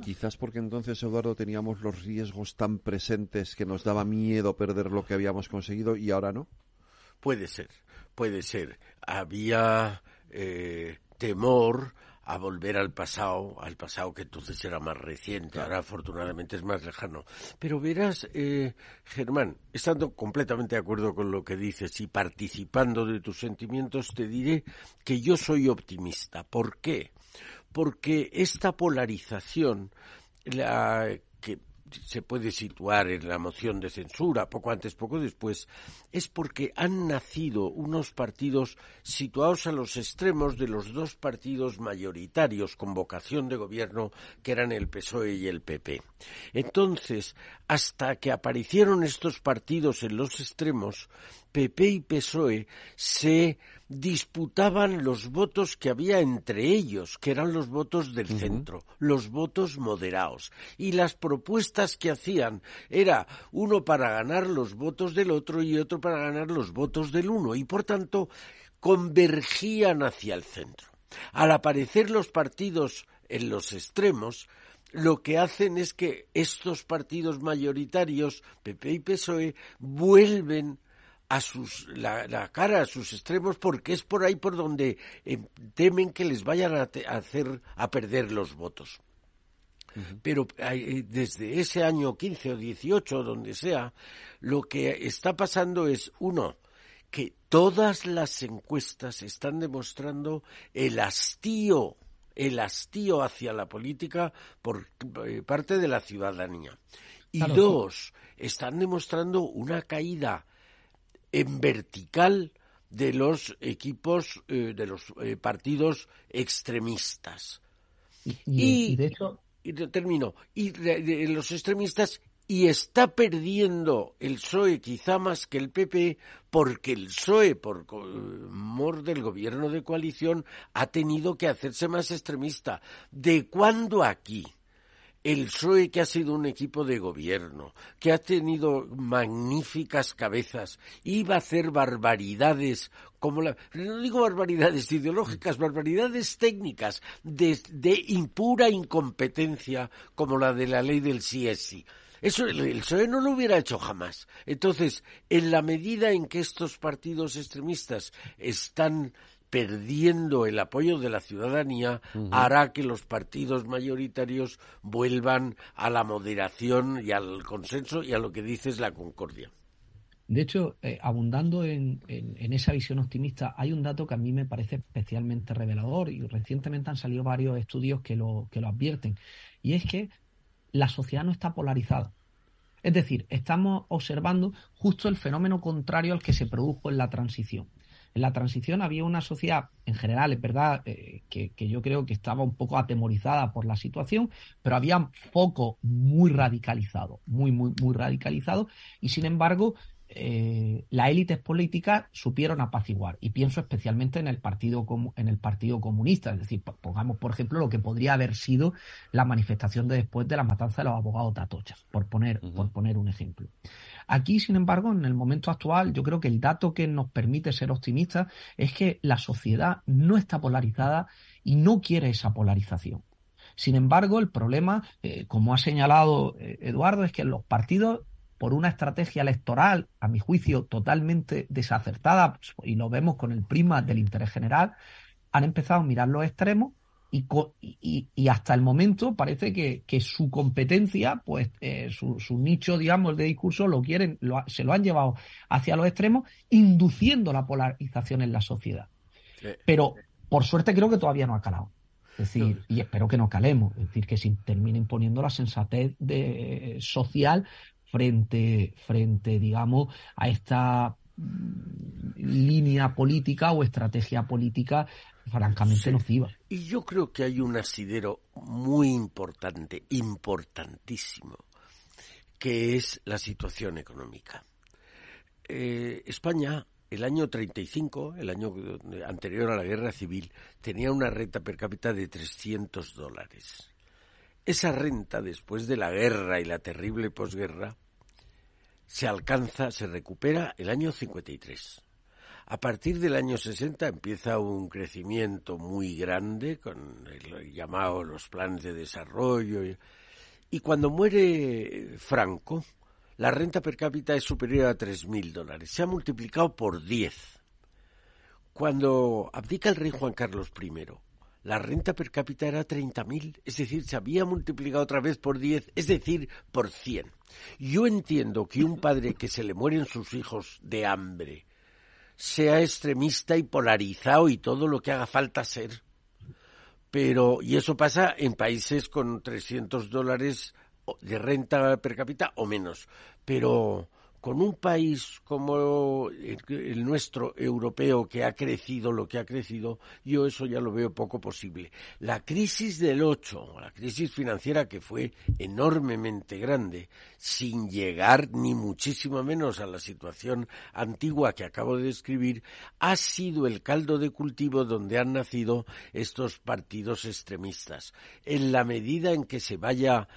Quizás porque entonces, Eduardo, teníamos los riesgos tan presentes que nos daba miedo perder lo que habíamos conseguido y ahora no. Puede ser. Había temor a volver al pasado que entonces era más reciente, ahora afortunadamente es más lejano. Pero verás, Germán, estando completamente de acuerdo con lo que dices y participando de tus sentimientos, te diré que yo soy optimista. ¿Por qué? Porque esta polarización, que se puede situar en la moción de censura, poco antes, poco después, es porque han nacido unos partidos situados a los extremos de los dos partidos mayoritarios con vocación de gobierno, que eran el PSOE y el PP. Entonces, hasta que aparecieron estos partidos en los extremos, PP y PSOE se disputaban los votos que había entre ellos, que eran los votos del centro, los votos moderados. Y las propuestas que hacían era uno para ganar los votos del otro y otro para ganar los votos del uno. Y por tanto, convergían hacia el centro. Al aparecer los partidos en los extremos, lo que hacen es que estos partidos mayoritarios, PP y PSOE, vuelven a la cara a sus extremos, porque es por ahí por donde temen que les vayan a hacer a perder los votos. Pero desde ese año 15 o 18, donde sea, lo que está pasando es, uno, que todas las encuestas están demostrando el hastío hacia la política por parte de la ciudadanía. Y claro, dos, están demostrando una caída en vertical de los equipos, de los partidos extremistas. Y de hecho... Termino. Y de los extremistas, y está perdiendo el PSOE quizá más que el PP, porque el PSOE, por mor del gobierno de coalición, ha tenido que hacerse más extremista. ¿De cuándo aquí? El PSOE, que ha sido un equipo de gobierno, que ha tenido magníficas cabezas, iba a hacer barbaridades, no digo barbaridades ideológicas, barbaridades técnicas, de impura incompetencia, como la de la ley del sí es sí. Eso el PSOE no lo hubiera hecho jamás. Entonces, en la medida en que estos partidos extremistas están perdiendo el apoyo de la ciudadanía, hará que los partidos mayoritarios vuelvan a la moderación y al consenso y a lo que dices la concordia. De hecho, abundando en esa visión optimista, hay un dato que a mí me parece especialmente revelador y recientemente han salido varios estudios que lo advierten, y es que la sociedad no está polarizada. Es decir, estamos observando justo el fenómeno contrario al que se produjo en la transición. En la transición había una sociedad, en general, es verdad, que yo creo que estaba un poco atemorizada por la situación, pero había focos muy radicalizados, muy radicalizados, y sin embargo, las élites políticas supieron apaciguar. Y pienso especialmente en el Partido Comunista. Es decir, pongamos, por ejemplo, lo que podría haber sido la manifestación de después de la matanza de los abogados de Atocha, por poner un ejemplo. Aquí, sin embargo, en el momento actual, yo creo que el dato que nos permite ser optimistas es que la sociedad no está polarizada y no quiere esa polarización. Sin embargo, el problema, como ha señalado Eduardo, es que los partidos, por una estrategia electoral, a mi juicio, totalmente desacertada, y lo vemos con el prisma del interés general, han empezado a mirar los extremos y hasta el momento parece que su competencia, pues su nicho, digamos, de discurso se lo han llevado hacia los extremos, induciendo la polarización en la sociedad. Pero, por suerte, creo que todavía no ha calado. Es decir, y espero que no calemos, es decir, que se termine imponiendo la sensatez social frente, digamos, a esta línea política o estrategia política francamente nociva. Y yo creo que hay un asidero muy importante, importantísimo, que es la situación económica. España, el año 35, el año anterior a la guerra civil, tenía una renta per cápita de $300. Esa renta, después de la guerra y la terrible posguerra, se recupera el año 53. A partir del año 60 empieza un crecimiento muy grande con el llamado los planes de desarrollo. Y cuando muere Franco, la renta per cápita es superior a $3.000. Se ha multiplicado por 10. Cuando abdica el rey Juan Carlos I, la renta per cápita era 30.000, es decir, se había multiplicado otra vez por 10, es decir, por 100. Yo entiendo que un padre que se le mueren sus hijos de hambre sea extremista y polarizado y todo lo que haga falta ser, y eso pasa en países con $300 de renta per cápita o menos, pero con un país como el nuestro, europeo, que ha crecido lo que ha crecido, yo eso ya lo veo poco posible. La crisis del 8, la crisis financiera, que fue enormemente grande, sin llegar ni muchísimo menos a la situación antigua que acabo de describir, ha sido el caldo de cultivo donde han nacido estos partidos extremistas. En la medida en que se vaya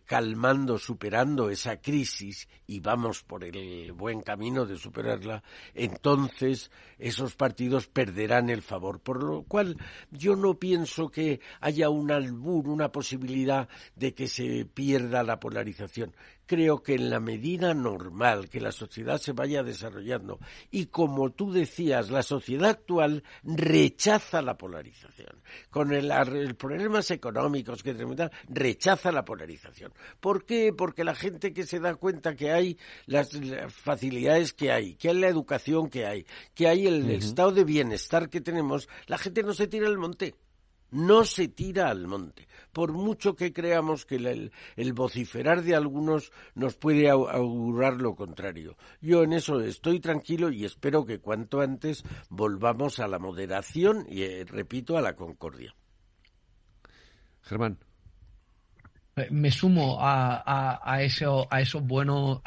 calmando, superando esa crisis, y vamos por el buen camino de superarla, entonces esos partidos perderán el favor. Por lo cual yo no pienso que haya un albur, una posibilidad de que se pierda la polarización. Creo que en la medida normal que la sociedad se vaya desarrollando, y como tú decías, la sociedad actual rechaza la polarización. Con el problemas económicos que tenemos, rechaza la polarización. ¿Por qué? Porque la gente que se da cuenta que hay las facilidades que hay la educación que hay el estado de bienestar que tenemos, la gente no se tira al monte. No se tira al monte, por mucho que creamos que el vociferar de algunos nos puede augurar lo contrario. Yo en eso estoy tranquilo y espero que cuanto antes volvamos a la moderación y, repito, a la concordia. Germán. Me sumo a esos buenos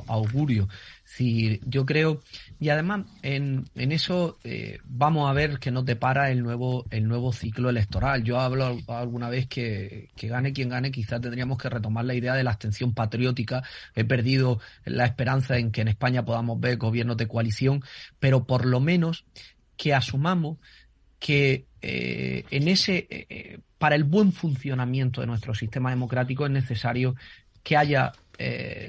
augurios. Sí, yo creo, y además en eso vamos a ver qué nos depara el nuevo ciclo electoral. Yo hablo alguna vez que gane quien gane, quizás tendríamos que retomar la idea de la abstención patriótica. He perdido la esperanza en que en España podamos ver gobiernos de coalición, pero por lo menos que asumamos que para el buen funcionamiento de nuestro sistema democrático es necesario que haya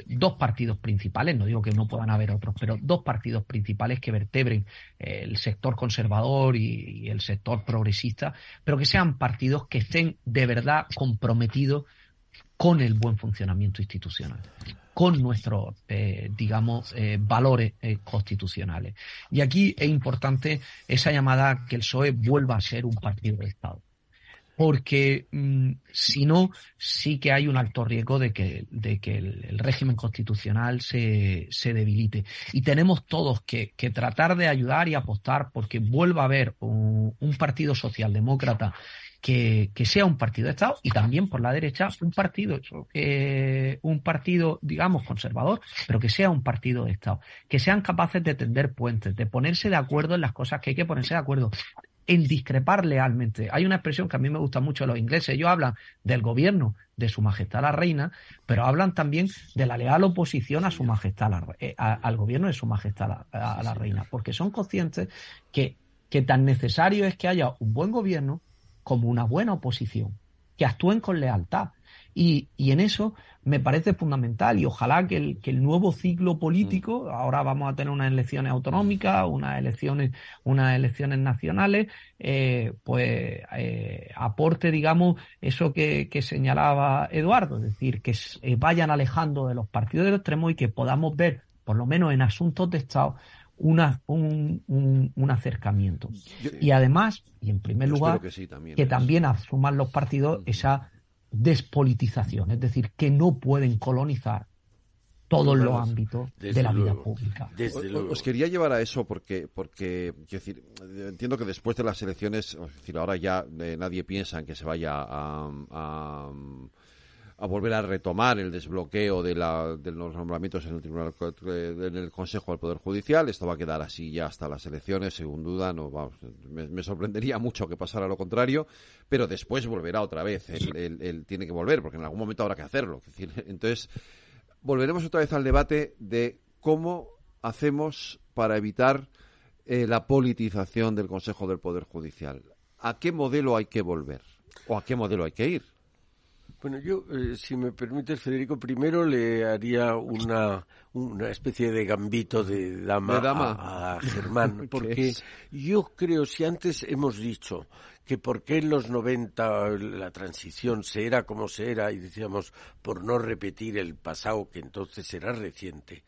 dos partidos principales, no digo que no puedan haber otros, pero dos partidos principales que vertebren el sector conservador y el sector progresista, pero que sean partidos que estén de verdad comprometidos con el buen funcionamiento institucional. con nuestros, valores constitucionales. Y aquí es importante esa llamada a que el PSOE vuelva a ser un partido de Estado. Porque si no, sí que hay un alto riesgo de que el régimen constitucional se debilite. Y tenemos todos que tratar de ayudar y apostar porque vuelva a haber un partido socialdemócrata que sea un partido de Estado, y también por la derecha un partido, digamos, conservador, pero que sea un partido de Estado. Que sean capaces de tender puentes, de ponerse de acuerdo en las cosas que hay que ponerse de acuerdo, en discrepar lealmente. Hay una expresión que a mí me gusta mucho de los ingleses. Ellos hablan del gobierno de Su Majestad la Reina, pero hablan también de la leal oposición a Su Majestad, al gobierno de Su Majestad a la Reina, porque son conscientes que tan necesario es que haya un buen gobierno como una buena oposición, que actúen con lealtad. Y en eso me parece fundamental, y ojalá que el nuevo ciclo político, ahora vamos a tener unas elecciones autonómicas, unas elecciones nacionales, aporte, digamos, eso que señalaba Eduardo, es decir, que vayan alejando de los partidos del extremo y que podamos ver, por lo menos en asuntos de Estado, un acercamiento. Y además, y en primer lugar, que también asuman los partidos esa despolitización, es decir, que no pueden colonizar todos los ámbitos de la vida pública. Os quería llevar a eso porque quiero decir, entiendo que después de las elecciones, es decir, ahora ya nadie piensa en que se vaya a volver a retomar el desbloqueo de los nombramientos en el Consejo del Poder Judicial. Esto va a quedar así ya hasta las elecciones, sin duda. Me sorprendería mucho que pasara lo contrario, pero después volverá otra vez. Él tiene que volver, porque en algún momento habrá que hacerlo. Es decir, entonces, volveremos otra vez al debate de cómo hacemos para evitar la politización del Consejo del Poder Judicial. ¿A qué modelo hay que volver? ¿O a qué modelo hay que ir? Bueno, yo, si me permites, Federico, primero le haría una especie de gambito de dama a Germán, porque yo creo, si antes hemos dicho que por qué en los 90 la transición se era como se era, y decíamos por no repetir el pasado que entonces era reciente,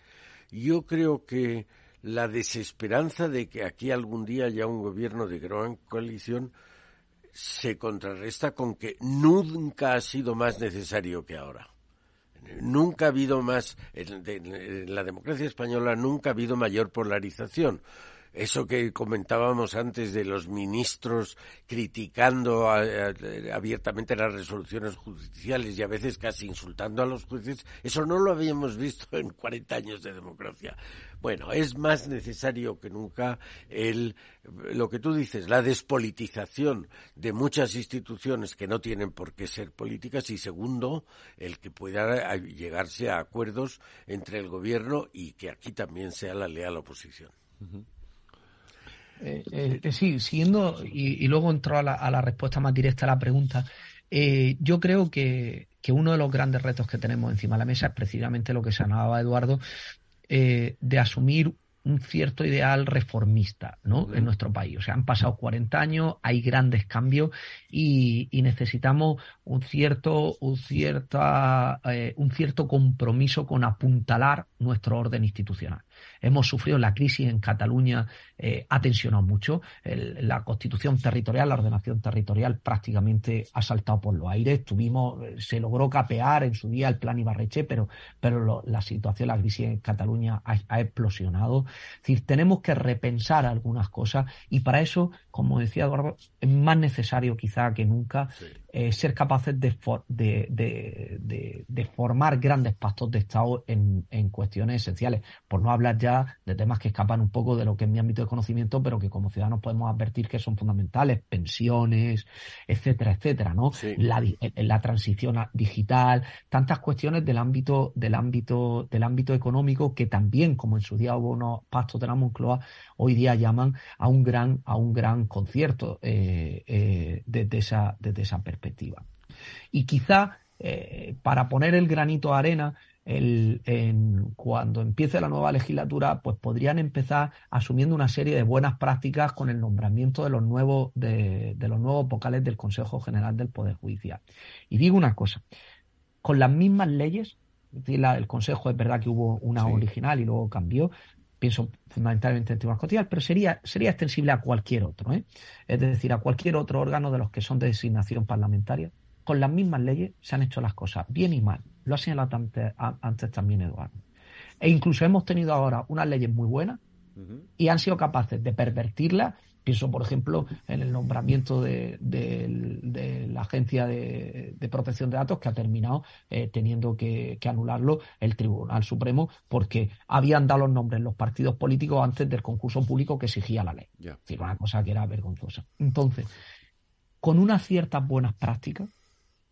yo creo que la desesperanza de que aquí algún día haya un gobierno de gran coalición se contrarresta con que nunca ha sido más necesario que ahora. Nunca ha habido más, en la democracia española nunca ha habido mayor polarización. Eso que comentábamos antes de los ministros criticando abiertamente las resoluciones judiciales y a veces casi insultando a los jueces, eso no lo habíamos visto en 40 años de democracia. Bueno, es más necesario que nunca lo que tú dices, la despolitización de muchas instituciones que no tienen por qué ser políticas, y segundo, el que pueda llegarse a acuerdos entre el gobierno y que aquí también sea la leal oposición. Uh-huh. Sí, siguiendo, y luego entro a la respuesta más directa a la pregunta. Yo creo que uno de los grandes retos que tenemos encima de la mesa es precisamente lo que señalaba Eduardo, de asumir un cierto ideal reformista, ¿no? En nuestro país. O sea, han pasado 40 años, hay grandes cambios y necesitamos un cierto compromiso con apuntalar nuestro orden institucional. Hemos sufrido la crisis en Cataluña, ha tensionado mucho. La constitución territorial, la ordenación territorial prácticamente ha saltado por los aires. Se logró capear en su día el plan Ibarretxe, pero la situación, la crisis en Cataluña ha explosionado. Es decir, tenemos que repensar algunas cosas y para eso, como decía Eduardo, es más necesario quizá que nunca ser capaces de formar grandes pactos de Estado en cuestiones esenciales, por no hablar ya de temas que escapan un poco de lo que es mi ámbito de conocimiento, pero que como ciudadanos podemos advertir que son fundamentales: pensiones, etcétera, etcétera, ¿no? Sí. La transición digital, tantas cuestiones del ámbito económico que también, como en su día hubo unos pactos de la Moncloa, hoy día llaman a un gran concierto desde esa perspectiva. Y quizá para poner el granito de arena, cuando empiece la nueva legislatura, pues podrían empezar asumiendo una serie de buenas prácticas con el nombramiento de los nuevos vocales del Consejo General del Poder Judicial. Y digo una cosa: con las mismas leyes El Consejo es verdad que hubo una original y luego cambió. Pienso fundamentalmente en Tribunal Constitucional, pero sería extensible a cualquier otro, ¿eh? Es decir, a cualquier otro órgano de los que son de designación parlamentaria. Con las mismas leyes se han hecho las cosas bien y mal. Lo ha señalado antes también Eduardo. E incluso hemos tenido ahora unas leyes muy buenas y han sido capaces de pervertirlas. Pienso, por ejemplo, en el nombramiento de la Agencia de Protección de Datos, que ha terminado teniendo que anularlo el Tribunal Supremo porque habían dado los nombres los partidos políticos antes del concurso público que exigía la ley. Es decir, una cosa que era vergonzosa. Entonces, con unas ciertas buenas prácticas,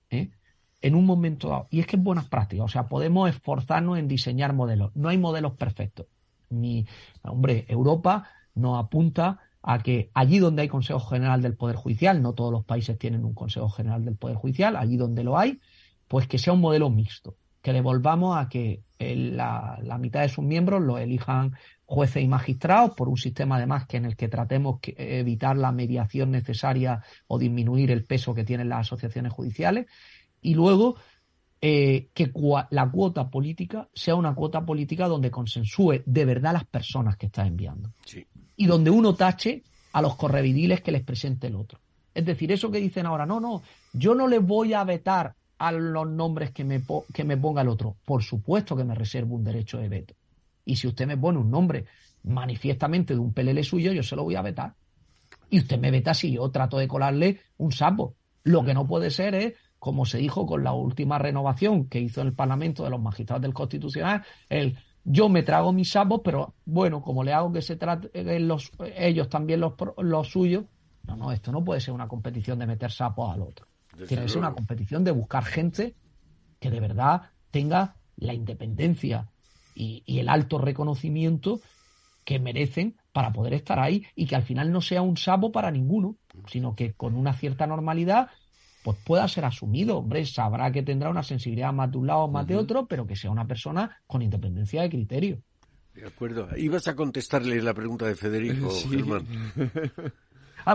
en un momento dado, y es que es buenas prácticas, o sea, podemos esforzarnos en diseñar modelos. No hay modelos perfectos. Europa nos apunta a que allí donde hay Consejo General del Poder Judicial, no todos los países tienen un Consejo General del Poder Judicial, allí donde lo hay, pues que sea un modelo mixto, que le volvamos a que la mitad de sus miembros lo elijan jueces y magistrados por un sistema además en el que tratemos de evitar la mediación necesaria o disminuir el peso que tienen las asociaciones judiciales, y luego que la cuota política sea una cuota política donde consensúe de verdad las personas que está enviando. Sí. Y donde uno tache a los correvidiles que les presente el otro. Es decir, eso que dicen ahora, no, yo no les voy a vetar a los nombres que me ponga el otro. Por supuesto que me reservo un derecho de veto. Y si usted me pone un nombre manifiestamente de un pelele suyo, yo se lo voy a vetar. Y usted me veta si yo trato de colarle un sapo. Lo que no puede ser es, como se dijo con la última renovación que hizo el Parlamento de los magistrados del Constitucional, yo me trago mis sapos, pero bueno, como le hago que se trate ellos también los suyos, no, esto no puede ser una competición de meter sapos al otro. Tiene que ser una competición de buscar gente que de verdad tenga la independencia y el alto reconocimiento que merecen para poder estar ahí y que al final no sea un sapo para ninguno, sino que con una cierta normalidad pues pueda ser asumido. Hombre, sabrá que tendrá una sensibilidad más de un lado o más de otro, pero que sea una persona con independencia de criterio. De acuerdo. ¿Ibas a contestarle la pregunta de Federico, Germán?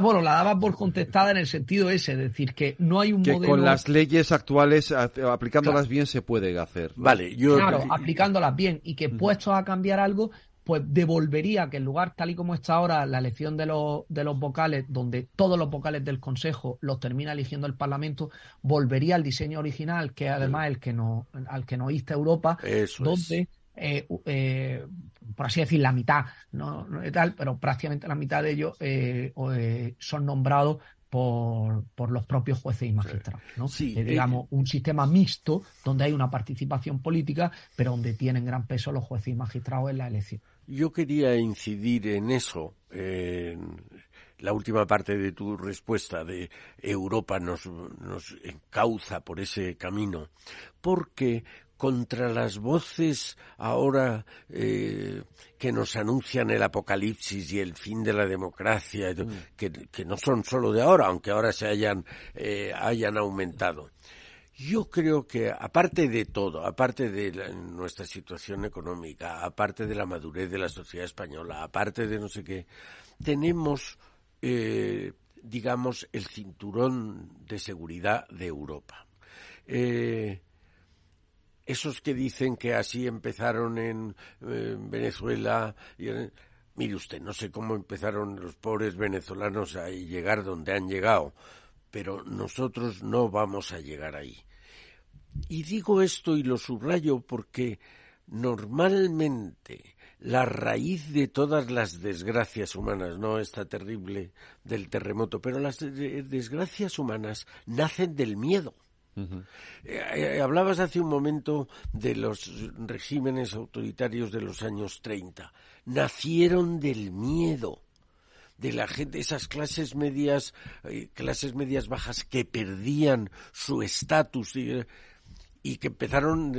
Bueno, la daba por contestada en el sentido ese, es decir, que no hay un modelo... Que con las leyes actuales, aplicándolas bien, se puede hacer. Vale, Claro, aplicándolas bien, y que puestos a cambiar algo, pues devolvería que en lugar, tal y como está ahora, la elección de los vocales, donde todos los vocales del Consejo los termina eligiendo el Parlamento, volvería al diseño original, que es además al que nos insta Europa, eso donde... por así decir, la mitad, no tal, pero prácticamente la mitad de ellos son nombrados por los propios jueces y magistrados, ¿no? Sí, digamos, un sistema mixto donde hay una participación política, pero donde tienen gran peso los jueces y magistrados en la elección. Yo quería incidir en eso, en la última parte de tu respuesta de Europa nos encauza por ese camino, porque contra las voces ahora que nos anuncian el apocalipsis y el fin de la democracia, que no son solo de ahora, aunque ahora se hayan aumentado. Yo creo que, aparte de todo, aparte de nuestra situación económica, aparte de la madurez de la sociedad española, aparte de no sé qué, tenemos, digamos, el cinturón de seguridad de Europa. Esos que dicen que así empezaron en Venezuela, mire usted, no sé cómo empezaron los pobres venezolanos a llegar donde han llegado, pero nosotros no vamos a llegar ahí. Y digo esto y lo subrayo porque normalmente la raíz de todas las desgracias humanas, no esta terrible del terremoto, pero las desgracias humanas nacen del miedo. Hablabas hace un momento de los regímenes autoritarios de los años 30. Nacieron del miedo de la gente, esas clases medias bajas que perdían su estatus y que dejaron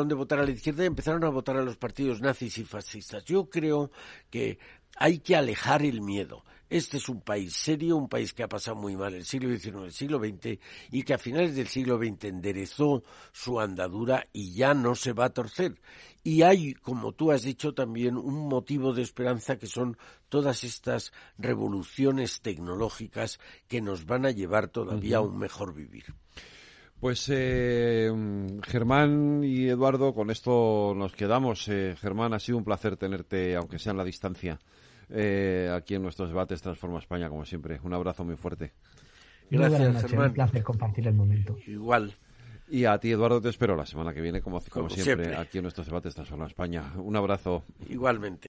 de votar a la izquierda y empezaron a votar a los partidos nazis y fascistas. Yo creo que hay que alejar el miedo. Este es un país serio, un país que ha pasado muy mal el siglo XIX, el siglo XX, y que a finales del siglo XX enderezó su andadura y ya no se va a torcer. Y hay, como tú has dicho, también un motivo de esperanza que son todas estas revoluciones tecnológicas que nos van a llevar todavía a un mejor vivir. Pues Germán y Eduardo, con esto nos quedamos. Germán, ha sido un placer tenerte, aunque sea en la distancia, aquí en nuestros debates Transforma España, como siempre. Un abrazo muy fuerte. Gracias, Germán. Un placer compartir el momento. Igual. Y a ti, Eduardo, te espero la semana que viene, como siempre, aquí en nuestros debates Transforma España. Un abrazo. Igualmente.